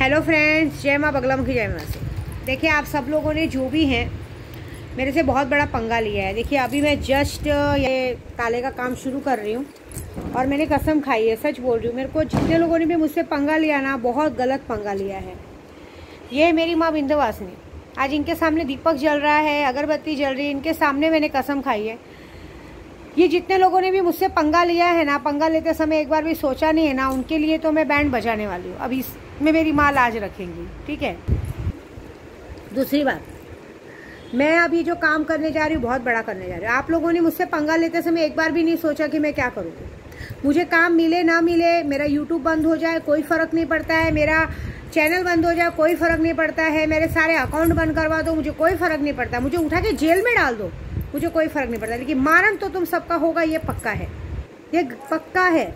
Hello friends, जय माँ बगला मुखी, जय माँ से। देखिए, आप सब लोगों ने जो भी हैं मेरे से बहुत बड़ा पंगा लिया है। देखिए, अभी मैं जस्ट ये ताले का काम शुरू कर रही हूँ और मैंने कसम खाई है, सच बोल रही हूँ। मेरे को जितने लोगों ने भी मुझसे पंगा लिया ना, बहुत गलत पंगा लिया है। ये है मेरी माँ विंध्यवासिनी। आज इनके सामने दीपक जल रहा है, अगरबत्ती जल रही है, इनके सामने मैंने कसम खाई है। ये जितने लोगों ने भी मुझसे पंगा लिया है ना, पंगा लेते समय एक बार भी सोचा नहीं है ना, उनके लिए तो मैं बैंड बजाने वाली हूँ। अब इसमें मेरी माँ लाज रखेंगी, ठीक है। दूसरी बात, मैं अभी जो काम करने जा रही हूँ बहुत बड़ा करने जा रही हूँ। आप लोगों ने मुझसे पंगा लेते समय एक बार भी नहीं सोचा कि मैं क्या करूँगी। मुझे काम मिले ना मिले, मेरा यूट्यूब बंद हो जाए कोई फ़र्क नहीं पड़ता है, मेरा चैनल बंद हो जाए कोई फ़र्क नहीं पड़ता है, मेरे सारे अकाउंट बंद करवा दो, मुझे कोई फ़र्क नहीं पड़ता, मुझे उठा के जेल में डाल दो, मुझे कोई फ़र्क नहीं पड़ता। लेकिन मारण तो तुम सबका होगा, ये पक्का है, ये पक्का है।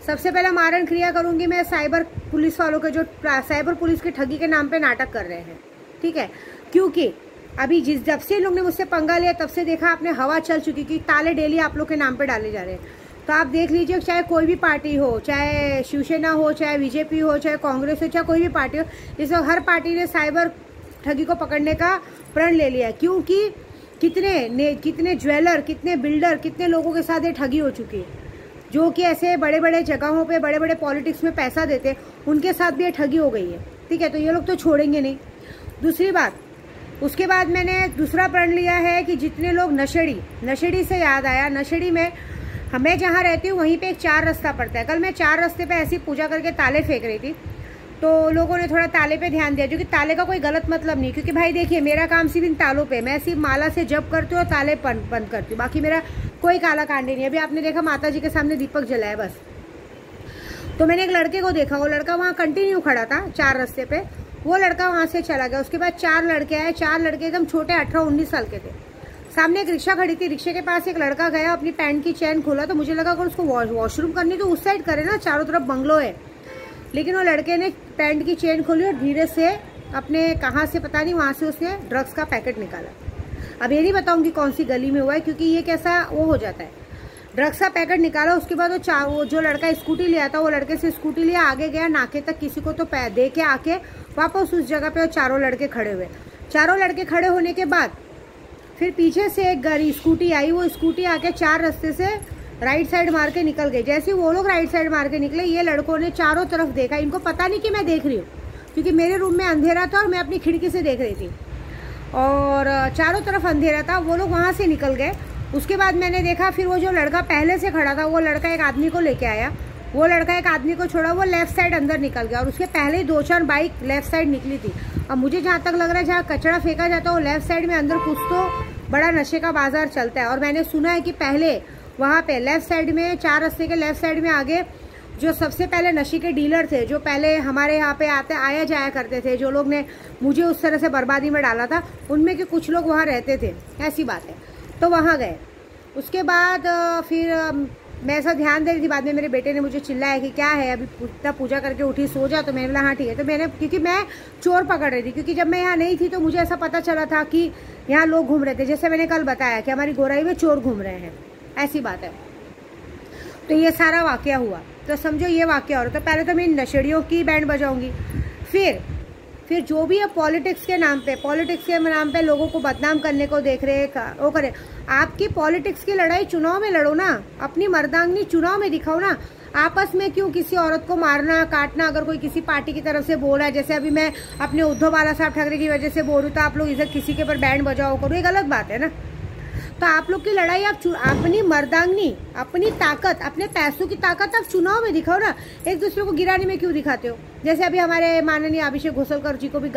सबसे पहला मारण क्रिया करूँगी मैं साइबर पुलिस वालों के, जो साइबर पुलिस की ठगी के नाम पे नाटक कर रहे हैं, ठीक है। क्योंकि अभी जब से लोग ने मुझसे पंगा लिया तब से देखा आपने, हवा चल चुकी कि ताले डेली आप लोग के नाम पे डाले जा रहे हैं। तो आप देख लीजिए, चाहे कोई भी पार्टी हो, चाहे शिवसेना हो, चाहे बीजेपी हो, चाहे कांग्रेस हो, चाहे कोई भी पार्टी हो, इसमें हर पार्टी ने साइबर ठगी को पकड़ने का प्रण ले लिया। क्योंकि कितने ज्वेलर, कितने बिल्डर, कितने लोगों के साथ ये ठगी हो चुकी है, जो कि ऐसे बड़े बड़े जगहों पे, बड़े बड़े पॉलिटिक्स में पैसा देते, उनके साथ भी ये ठगी हो गई है, ठीक है। तो ये लोग तो छोड़ेंगे नहीं। दूसरी बात, उसके बाद मैंने दूसरा प्रण लिया है कि जितने लोग नशेड़ी से याद आया, नशेड़ी में मैं जहाँ रहती हूँ वहीं पे एक 4 रास्ता पड़ता है। कल मैं 4 रास्ते पे ऐसी पूजा करके ताले फेंक रही थी, तो लोगों ने थोड़ा ताले पे ध्यान दिया, जो कि ताले का कोई गलत मतलब नहीं। क्योंकि भाई देखिए, मेरा काम सिर्फ इन तालों पे, मैं सिर्फ माला से जप करती हूँ और ताले बंद करती हूँ, बाकी मेरा कोई काला कांडी नहीं। अभी आपने देखा माता जी के सामने दीपक जलाया बस। तो मैंने एक लड़के को देखा, वो लड़का वहाँ कंटिन्यू खड़ा था 4 रास्ते पे, वो लड़का वहाँ से चला गया। उसके बाद 4 लड़के आए, 4 लड़के एकदम छोटे, 18-19 साल के थे। सामने एक रिक्शा खड़ी थी, रिक्शे के पास एक लड़का गया, अपनी पैंट की चेन खोला, तो मुझे लगा अगर उसको वॉशरूम करनी तो उस साइड करे ना, चारों तरफ बंगलो है। लेकिन वो लड़के ने पैंट की चेन खोली और धीरे से अपने कहाँ से पता नहीं, वहाँ से उसने ड्रग्स का पैकेट निकाला। अब ये नहीं बताऊंगी कौन सी गली में हुआ है, क्योंकि ये कैसा वो हो जाता है। ड्रग्स का पैकेट निकाला, उसके बाद वो जो लड़का स्कूटी लिया था, वो लड़के से स्कूटी लिया, आगे गया नाके तक, किसी को तो दे के आके वापस उस जगह पे 4 लड़के खड़े हुए। 4 लड़के खड़े होने के बाद फिर पीछे से एक गाड़ी स्कूटी आई, वो स्कूटी आके 4 रास्ते से राइट साइड मार के निकल गए। जैसे वो लोग राइट साइड मार के निकले, ये लड़कों ने चारों तरफ देखा। इनको पता नहीं कि मैं देख रही हूँ, क्योंकि मेरे रूम में अंधेरा था और मैं अपनी खिड़की से देख रही थी, और चारों तरफ अंधेरा था। वो लोग वहाँ से निकल गए। उसके बाद मैंने देखा, फिर वो जो लड़का पहले से खड़ा था, वो लड़का एक आदमी को लेके आया, वो लड़का एक आदमी को छोड़ा, वो लेफ्ट साइड अंदर निकल गया। और उसके पहले ही 2-4 बाइक लेफ्ट साइड निकली थी। अब मुझे जहाँ तक लग रहा है, जहाँ कचरा फेंका जाता है वो लेफ्ट साइड में अंदर कुछ तो बड़ा नशे का बाजार चलता है। और मैंने सुना है कि पहले वहाँ पे लेफ्ट साइड में, 4 रास्ते के लेफ्ट साइड में आगे, जो सबसे पहले नशे के डीलर थे, जो पहले हमारे यहाँ पे आया जाया करते थे, जो लोग ने मुझे उस तरह से बर्बादी में डाला था, उनमें के कुछ लोग वहाँ रहते थे, ऐसी बात है। तो वहाँ गए। उसके बाद फिर मैं ऐसा ध्यान दे रही थी, बाद में मेरे बेटे ने मुझे चिल्लाया कि क्या है, अभी इतना पूजा करके उठी, सो जा। तो मैंने बोला हाँ ठीक है। तो मैंने, क्योंकि मैं चोर पकड़ रही थी, क्योंकि जब मैं यहाँ नहीं थी तो मुझे ऐसा पता चला था कि यहाँ लोग घूम रहे थे, जैसे मैंने कल बताया कि हमारी गोराई में चोर घूम रहे हैं, ऐसी बात है। तो ये सारा वाकया हुआ, तो समझो ये वाकया हो रहा। तो पहले तो मैं नशेड़ियों की बैंड बजाऊंगी, फिर जो भी है पॉलिटिक्स के नाम पे लोगों को बदनाम करने को देख रहे वो करे। आपकी पॉलिटिक्स की लड़ाई चुनाव में लड़ो ना, अपनी मर्दांगनी चुनाव में दिखाओ ना। आपस में क्यों किसी औरत को मारना काटना? अगर कोई किसी पार्टी की तरफ से बोल रहा है, जैसे अभी मैं अपने उद्धव बाला साहब ठाकरे की वजह से बोल रही हूँ, तो आप लोग इधर किसी के ऊपर बैंड बजाओ करो, ये गलत बात है ना। तो आप लोग की लड़ाई, आप अपनी मर्दांगनी, अपनी ताकत, अपने पैसों की ताकत आप चुनाव में दिखाओ ना। एक दूसरे को गिराने में क्यों दिखाते हो? जैसे अभी हमारे माननीय अभिषेक घोषलकर जी को भी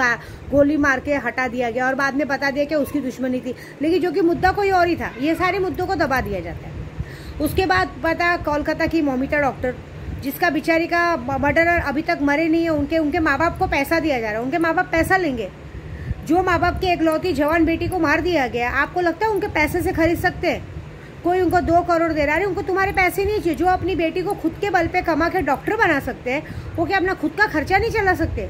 गोली मार के हटा दिया गया और बाद में बता दिया कि उसकी दुश्मनी थी, लेकिन जो कि मुद्दा कोई और ही था। ये सारे मुद्दों को दबा दिया जाता है। उसके बाद पता, कोलकाता की मौमिता डॉक्टर, जिसका बेचारी का मर्डरर अभी तक मरे नहीं है, उनके माँ बाप को पैसा दिया जा रहा है। उनके माँ बाप पैसा लेंगे? जो माँ बाप की एकलौती जवान बेटी को मार दिया गया, आपको लगता है उनके पैसे से खरीद सकते हैं? कोई उनको 2 करोड़ दे रहा है, उनको तुम्हारे पैसे नहीं चाहिए। जो अपनी बेटी को खुद के बल पे कमा के डॉक्टर बना सकते हैं, वो क्या अपना खुद का खर्चा नहीं चला सकते?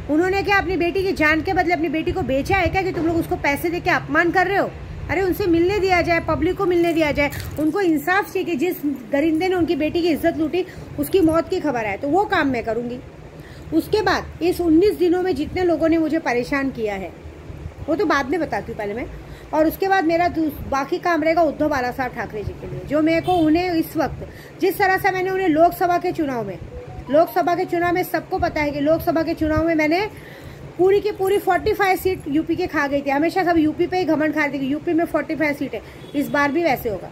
उन्होंने क्या अपनी बेटी की जान के बदले अपनी बेटी को बेचा है क्या, कि तुम लोग उसको पैसे दे के अपमान कर रहे हो? अरे उनसे मिलने दिया जाए, पब्लिक को मिलने दिया जाए, उनको इंसाफ चाहिए कि जिस दरिंदे ने उनकी बेटी की इज्जत लूटी उसकी मौत की खबर आए, तो वो काम मैं करूंगी। उसके बाद इस 19 दिनों में जितने लोगों ने मुझे परेशान किया है वो तो बाद में बताती हूँ पहले मैं। और उसके बाद मेरा बाकी काम रहेगा उद्धव बाला साहब ठाकरे जी के लिए, जो मेरे को उन्हें इस वक्त जिस तरह से मैंने उन्हें लोकसभा के चुनाव में सबको पता है कि लोकसभा के चुनाव में मैंने पूरी की पूरी 45 सीट यूपी के खा गई थी। हमेशा सब यूपी पे ही घमंड खा रही थी कि यूपी में 45 सीट है, इस बार भी वैसे होगा।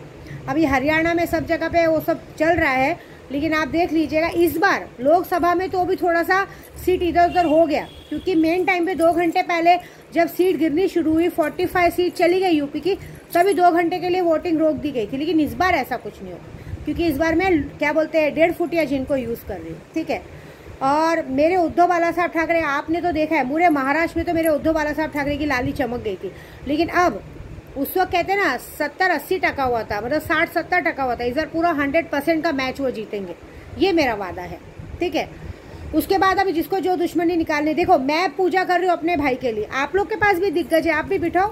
अभी हरियाणा में सब जगह पे वो सब चल रहा है, लेकिन आप देख लीजिएगा इस बार लोकसभा में तो भी थोड़ा सा सीट इधर उधर हो गया, क्योंकि मेन टाइम पे 2 घंटे पहले जब सीट गिरनी शुरू हुई 45 सीट चली गई यूपी की, तभी 2 घंटे के लिए वोटिंग रोक दी गई थी। लेकिन इस बार ऐसा कुछ नहीं होगा, क्योंकि इस बार मैं क्या बोलते हैं 1.5 फुटिया जिनको यूज़ कर रही हूँ, ठीक है। और मेरे उद्धव बाला साहब ठाकरे, आपने तो देखा है पूरे महाराष्ट्र में तो मेरे उद्धव बाला साहब ठाकरे की लाली चमक गई थी। लेकिन अब उस वक्त कहते हैं ना 70-80% हुआ था, मतलब 60-70% हुआ था। इस बार पूरा 100% का मैच वो जीतेंगे, ये मेरा वादा है, ठीक है। उसके बाद अभी जिसको जो दुश्मनी निकालने, देखो मैं पूजा कर रही हूँ अपने भाई के लिए, आप लोग के पास भी दिग्गज है, आप भी बिठाओ,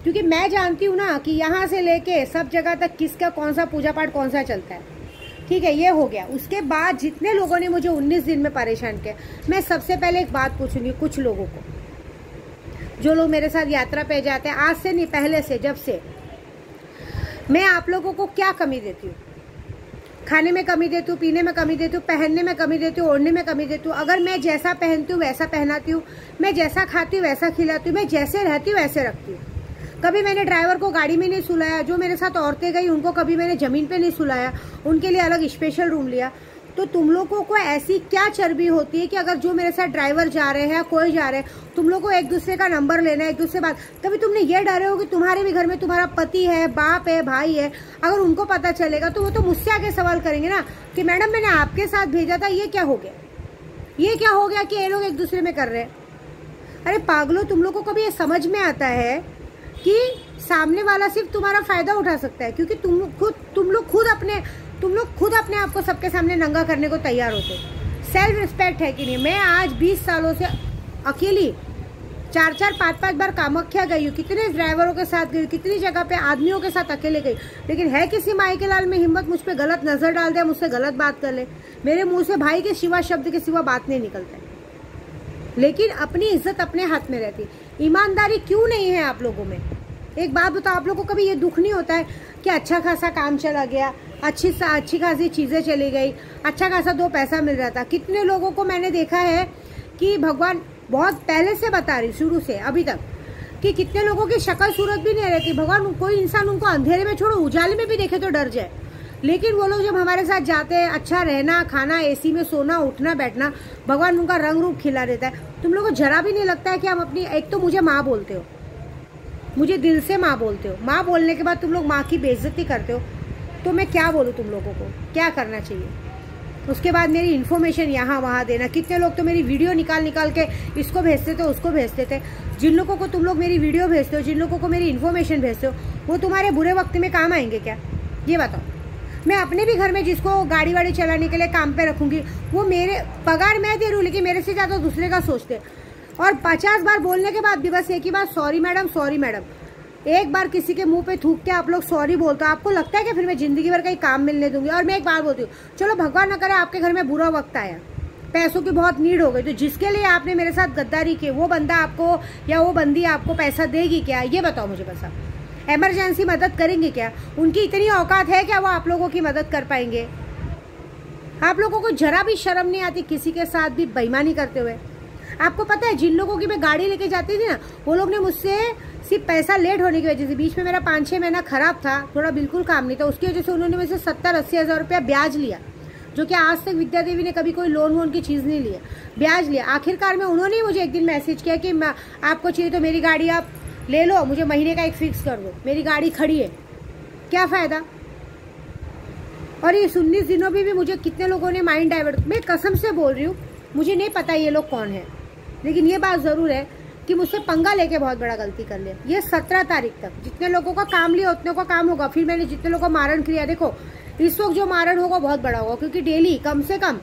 क्योंकि मैं जानती हूँ ना कि यहाँ से लेके सब जगह तक किसका कौन सा पूजा पाठ कौन सा चलता है, ठीक है। ये हो गया। उसके बाद जितने लोगों ने मुझे 19 दिन में परेशान किया, मैं सबसे पहले एक बात पूछूंगी कुछ लोगों को, जो लोग मेरे साथ यात्रा पे जाते हैं, आज से नहीं पहले से, जब से मैं आप लोगों को क्या कमी देती हूँ? खाने में कमी देती हूँ, पीने में कमी देती हूँ, पहनने में कमी देती हूँ, ओढ़ने में कमी देती हूँ। अगर मैं जैसा पहनती हूँ वैसा पहनाती हूँ, मैं जैसा खाती हूँ वैसा खिलाती हूँ, मैं जैसे रहती हूँ वैसे रखती हूँ। कभी मैंने ड्राइवर को गाड़ी में नहीं सुलाया, जो मेरे साथ औरतें गई उनको कभी मैंने जमीन पे नहीं सुलाया, उनके लिए अलग स्पेशल रूम लिया। तो तुम लोगों को ऐसी क्या चर्बी होती है कि अगर जो मेरे साथ ड्राइवर जा रहे हैं, कोई जा रहे हैं, तुम लोग को एक दूसरे का नंबर लेना है, एक दूसरे बात, कभी तुमने ये डरे हो कि तुम्हारे भी घर में तुम्हारा पति है, बाप है, भाई है, अगर उनको पता चलेगा तो वो तो मुझसे आके सवाल करेंगे ना कि मैडम मैंने आपके साथ भेजा था, ये क्या हो गया, ये क्या हो गया कि ये लोग एक दूसरे में कर रहे हैं। अरे पागलो, तुम लोग को कभी ये समझ में आता है कि सामने वाला सिर्फ तुम्हारा फायदा उठा सकता है, क्योंकि तुम लोग खुद अपने आप को सबके सामने नंगा करने को तैयार होते हो। सेल्फ रिस्पेक्ट है कि नहीं? मैं आज 20 सालों से अकेली 4-4, 5-5 बार कामाख्या गई हूँ, कितने ड्राइवरों के साथ गई, कितनी जगह पे आदमियों के साथ अकेले गई, लेकिन है किसी माई के लाल में हिम्मत मुझ पे गलत नजर डाल दे, मुझसे गलत बात कर ले? मेरे मुंह से भाई के सिवा शब्द के सिवा बात नहीं निकलता, लेकिन अपनी इज्जत अपने हाथ में रहती। ईमानदारी क्यों नहीं है आप लोगों में? एक बात बताओ, आप लोगों को कभी ये दुख नहीं होता है कि अच्छा खासा काम चला गया, अच्छी खासी चीजें चली गई, अच्छा खासा 2 पैसा मिल रहा था? कितने लोगों को मैंने देखा है कि भगवान, बहुत पहले से बता रही, शुरू से अभी तक, कि कितने लोगों की शक्ल सूरत भी नहीं रहती। भगवान, कोई इंसान उनको अंधेरे में छोड़ो, उजाले में भी देखे तो डर जाए। लेकिन वो लोग जब हमारे साथ जाते हैं, अच्छा रहना, खाना, एसी में सोना, उठना बैठना, भगवान उनका रंग रूप खिला देता है। तुम लोगों को जरा भी नहीं लगता है कि हम अपनी, एक तो मुझे माँ बोलते हो, मुझे दिल से माँ बोलते हो, माँ बोलने के बाद तुम लोग माँ की बेइज्जती करते हो, तो मैं क्या बोलूँ तुम लोगों को, क्या करना चाहिए? उसके बाद मेरी इन्फॉर्मेशन यहाँ वहाँ देना। कितने लोग तो मेरी वीडियो निकाल के इसको भेजते थे, उसको भेजते थे। जिन लोगों को तुम लोग मेरी वीडियो भेजते हो, जिन लोगों को मेरी इन्फॉर्मेशन भेजते हो, वो तुम्हारे बुरे वक्त में काम आएंगे क्या? ये बताओ। मैं अपने भी घर में जिसको गाड़ी वाड़ी चलाने के लिए काम पे रखूंगी, वो मेरे पगार मैं दे रही हूँ, लेकिन मेरे से ज़्यादा दूसरे का सोचते। और 50 बार बोलने के बाद भी बस एक ही बात, सॉरी मैडम, सॉरी मैडम। एक बार किसी के मुंह पे थूक के आप लोग सॉरी बोलते हो, आपको लगता है कि फिर मैं जिंदगी भर कहीं काम मिलने दूंगी? और मैं एक बात बोलती हूँ, चलो भगवान न करे आपके घर में बुरा वक्त आया, पैसों की बहुत नीड हो गई, तो जिसके लिए आपने मेरे साथ गद्दारी की, वो बंदा आपको या वो बंदी आपको पैसा देगी क्या? ये बताओ मुझे बस। आप इमरजेंसी मदद करेंगे क्या? उनकी इतनी औकात है क्या वो आप लोगों की मदद कर पाएंगे? आप लोगों को जरा भी शर्म नहीं आती किसी के साथ भी बेईमानी करते हुए? आपको पता है जिन लोगों की मैं गाड़ी लेके जाती थी ना, वो लोग ने मुझसे सिर्फ पैसा लेट होने की वजह से, बीच में मेरा 5-6 महीना खराब था, थोड़ा बिल्कुल काम नहीं था, उसकी वजह से उन्होंने मुझसे 70-80 हज़ार रुपया ब्याज लिया, जो कि आज तक विद्या देवी ने कभी कोई लोन वोन की चीज़ नहीं लिया, ब्याज लिया। आखिरकार में उन्होंने ही मुझे एक दिन मैसेज किया कि आपको चाहिए तो मेरी गाड़ी आप ले लो, मुझे महीने का एक फिक्स कर दो, मेरी गाड़ी खड़ी है, क्या फ़ायदा? और ये 19 दिनों में भी मुझे कितने लोगों ने माइंड डाइवर्ट, मैं कसम से बोल रही हूँ, मुझे नहीं पता ये लोग कौन है, लेकिन ये बात ज़रूर है कि मुझसे पंगा लेके बहुत बड़ा गलती कर लिया। ये 17 तारीख तक जितने लोगों का काम लिया उतने का काम होगा। फिर मैंने जितने लोगों को मारण किया, देखो इस वक्त जो मारण होगा बहुत बड़ा होगा, क्योंकि डेली कम से कम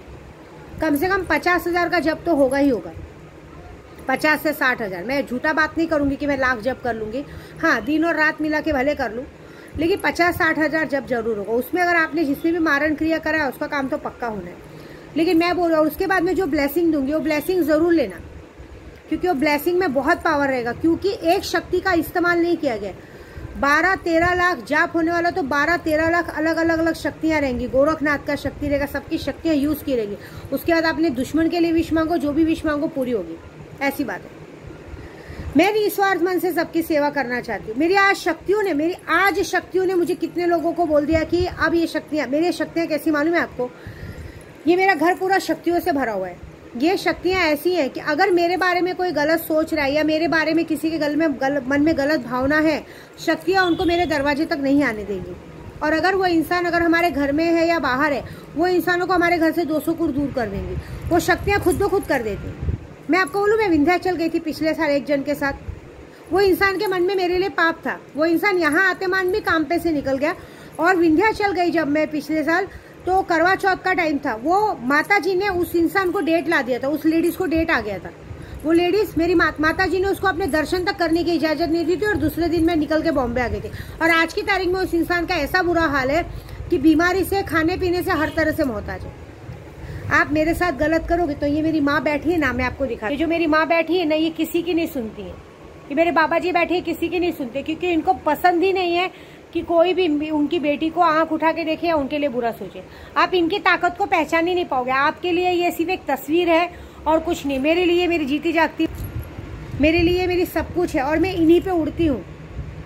50 हज़ार का जब तो होगा ही होगा, 50 से 60 हज़ार। मैं झूठा बात नहीं करूंगी कि मैं लाख जब कर लूंगी, हाँ दिन और रात मिला के भले कर लूँ, लेकिन 50-60 हज़ार जब जरूर होगा। उसमें अगर आपने जिसमें भी मारण क्रिया करा है उसका काम तो पक्का होना है। लेकिन मैं बोल रहा हूँ उसके बाद में जो ब्लेसिंग दूंगी वो ब्लेसिंग जरूर लेना, क्योंकि वो ब्लेसिंग में बहुत पावर रहेगा। क्योंकि एक शक्ति का इस्तेमाल नहीं किया गया, 12-13 लाख जाप होने वाला, तो 12-13 लाख अलग अलग शक्तियां रहेंगी। गोरखनाथ का शक्ति रहेगा, सबकी शक्तियां यूज की रहेंगी। उसके बाद आपने दुश्मन के लिए विश मांगो, जो भी विश मांगो पूरी होगी, ऐसी बात है। मैं निस्वार्थ मन से सबकी सेवा करना चाहती हूँ। मेरी आज शक्तियों ने मुझे कितने लोगों को बोल दिया कि अब ये शक्तियां, मेरी शक्तियां कैसी मालूम है आपको? ये मेरा घर पूरा शक्तियों से भरा हुआ है। ये शक्तियां ऐसी हैं कि अगर मेरे बारे में कोई गलत सोच रहा है या मेरे बारे में किसी के मन में गलत भावना है, शक्तियां उनको मेरे दरवाजे तक नहीं आने देंगी। और अगर वो इंसान अगर हमारे घर में है या बाहर है, वो इंसानों को हमारे घर से 200 कुर दूर कर देंगी। वो शक्तियां खुद ब खुद कर देती। मैं आपको बोलूं, मैं विंध्याचल गई थी पिछले साल एक जन के साथ। वो इंसान के मन में मेरे लिए पाप था। वो इंसान यहाँ आते मान भी काम पे से निकल गया। और विंध्याचल गई जब मैं पिछले साल, तो करवा चौथ का टाइम था। वो माता जी ने उस इंसान को डेट ला दिया था, उस लेडीज को डेट आ गया था। वो लेडीज मेरी माता जी ने उसको अपने दर्शन तक करने की इजाजत नहीं दी थी, और दूसरे दिन मैं निकल के बॉम्बे आ गई थी। और आज की तारीख में उस इंसान का ऐसा बुरा हाल है कि बीमारी से, खाने पीने से, हर तरह से मोहताज है। आप मेरे साथ गलत करोगे तो ये मेरी माँ बैठी है ना, मैं आपको दिखा, ये जो मेरी माँ बैठी है ना, ये किसी की नहीं सुनती है। ये मेरे बाबा जी बैठे हैं, किसी की नहीं सुनते, क्योंकि इनको पसंद ही नहीं है कि कोई भी उनकी बेटी को आंख उठा के देखे या उनके लिए बुरा सोचे। आप इनकी ताकत को पहचान ही नहीं पाओगे। आपके लिए ये सिर्फ एक तस्वीर है और कुछ नहीं। मेरे लिए मेरी जीती जागती, मेरे लिए मेरी सब कुछ है, और मैं इन्हीं पे उड़ती हूँ,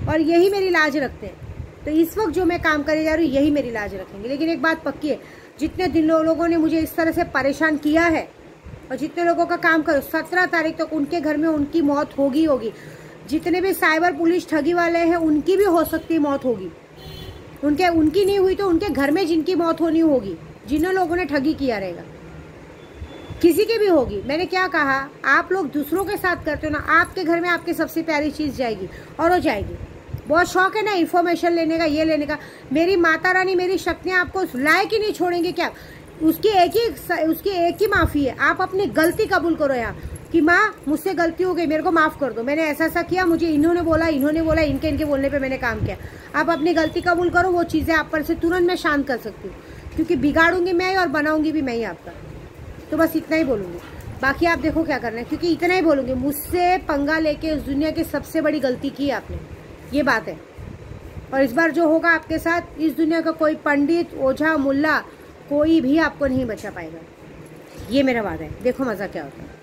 और यही मेरी लाज रखते हैं। तो इस वक्त जो मैं काम करे जा रही हूँ, यही मेरी लाज रखेंगे। लेकिन एक बात पक्की है, जितने दिन लोगों ने मुझे इस तरह से परेशान किया है, और जितने लोगों का काम करो, 17 तारीख तक उनके घर में उनकी मौत होगी। जितने भी साइबर पुलिस ठगी वाले हैं, उनकी भी हो सकती मौत होगी। उनकी नहीं हुई तो उनके घर में जिनकी मौत होनी होगी, जिन लोगों ने ठगी किया रहेगा, किसी की भी होगी। मैंने क्या कहा, आप लोग दूसरों के साथ करते हो ना, आपके घर में आपकी सबसे प्यारी चीज जाएगी, और हो जाएगी। बहुत शौक है ना इन्फॉर्मेशन लेने का, ये लेने का। मेरी माता रानी, मेरी शक्तियां आपको लायक ही नहीं छोड़ेंगे क्या? उसकी एक ही माफी है। आप अपनी गलती कबूल करो यहाँ कि माँ मुझसे गलती हो गई, मेरे को माफ कर दो, मैंने ऐसा किया, मुझे इन्होंने बोला, इनके बोलने पे मैंने काम किया। आप अपनी गलती कबूल करो, वो चीजें आप पर से तुरंत मैं शांत कर सकती हूँ, क्योंकि बिगाड़ूंगी मैं और बनाऊंगी भी मैं ही आपका। तो बस इतना ही बोलूंगी, बाकी आप देखो क्या करना है, क्योंकि इतना ही बोलूंगी। मुझसे पंगा लेके उस दुनिया की सबसे बड़ी गलती की आपने, ये बात है। और इस बार जो होगा आपके साथ, इस दुनिया का कोई पंडित, ओझा, मुल्ला, कोई भी आपको नहीं बचा पाएगा। ये मेरा वादा है। देखो मजा क्या होता है।